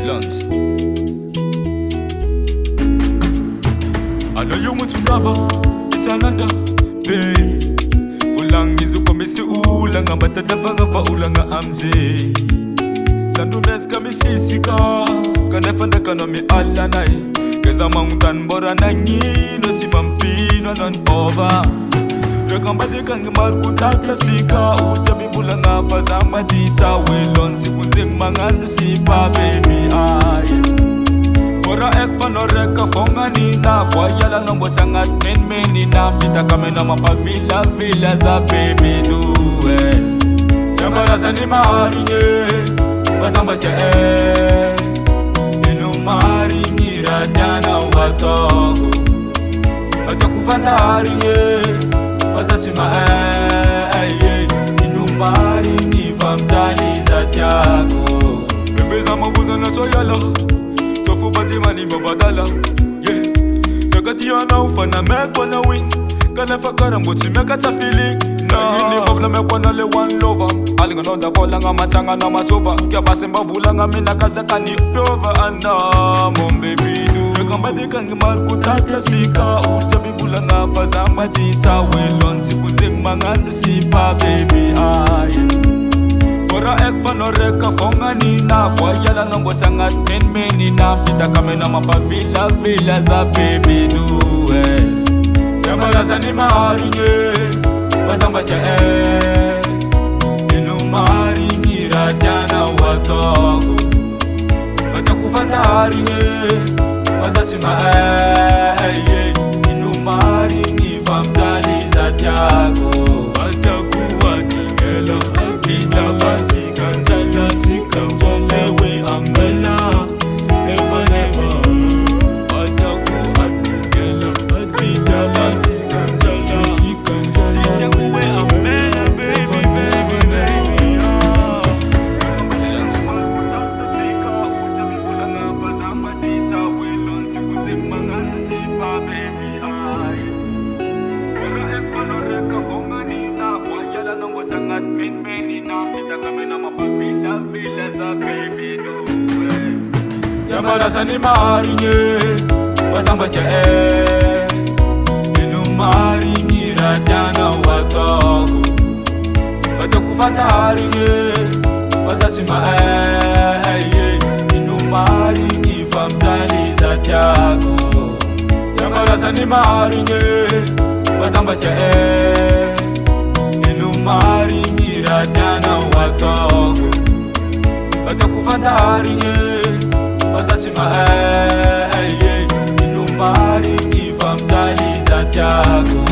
Lunch. I know you want to cover, it's another day. Ulang mizukomesi ulanga batata vanga ulanga amze. Sandu mes kamisisika kanefanda kanomi alla nai. Keza mangutan bora nanyi no simampino non over. Rekambade kange markutakla sika ujami bulanga fazama dita welon sikunzing manganu sipa baby ay. Ora ek fanoreka fonga nina kwa yala nombo changat men nina pita kamena mapa villa za baby duel. Yambara sani maringe bazamba ke inu maringi radana watoko Atokufataringe Wazatima inu maringi famtani za tiago Bebe za mabuza na toyala Tofu badi mani mabadala Sakati yana ufana mekwa na wing Kana fakara mbuti meka ta feeling Nini mabla mekwa na le one lover Alinga nonda bola nga matanga na masova Kia base mbavula nga mina kazaka ni over Anda mon baby do Rekambade kange markutakla sika Ujami bula nga fazama dita welon Sikunzing manganu sipa baby ay Ora ek fanoreka fonga nina Kwa yala nombo changat men nina Pita kamena mapa villa za baby do Yambara sani maringe Wazamba ke inu maringi radana watoko Atakufataringe Wazatima inu maringi famtani za tiago Atakuwa kingela Kita bati kanjala Tika walewe ambela Never never Atakuwa kingela Kita bati kanjala Tika kuwe ambela baby Silence malkutata sika Ujami bulanga bazamba dita welon Sikunzing manganu sipa baby ay Ora ek panoreka fonga nina Kwa yala nongo changat men nina Pita kamena mapa villa za baby do Yambara sani maringe Wazamba ke inu maringi radana watoko Atokufataringe Wazatima inu maringi famtani za tiago Yambara sani maringe Wazamba ke inu maringi radana watoko Atokufataringe Wazatima inu maringi famtani za tiago